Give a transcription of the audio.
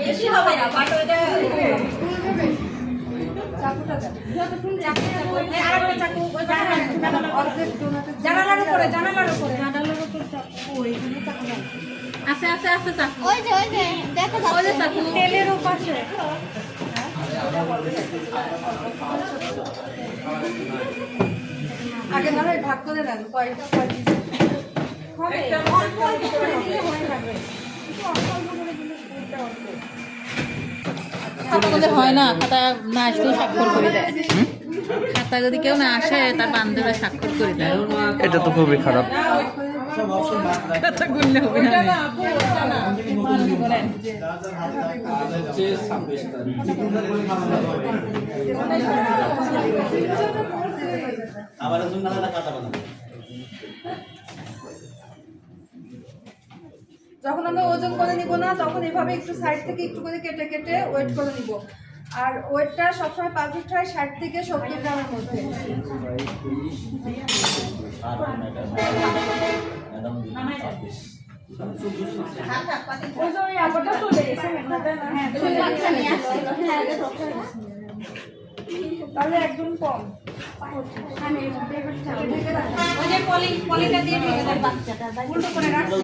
বেশি হবে না বাট ওটা জানালার উপরে আস্তে আস্তে আস্তে চাকু ওই যে দেখো ওই যে চাকু তেলের পাশে আগে না হয় ভাগ করে দেন কয়টা হয় না খাতা না আসলেও স্বাক্ষর করে দেয় খাতা যদি কেউ না আসে তার বান্ধবীরা স্বাক্ষর করে দেয় এটা তো খুবই খারাপ। কথা গুনলে হবে না যখন আমরা ওজন করে নিব না তখন এভাবে একটু সাইড থেকে একটু করে কেটে কেটে ওয়েট করে নিব। আর ওয়েটটা সবসময় পারফেক্ট হয় 60 থেকে 70 গ্রামের মধ্যে। তাহলে একদম কম ওই যে পলিটা দিয়ে ঢেকে দেয় বাচ্চাটা উল্টো করে রাখ।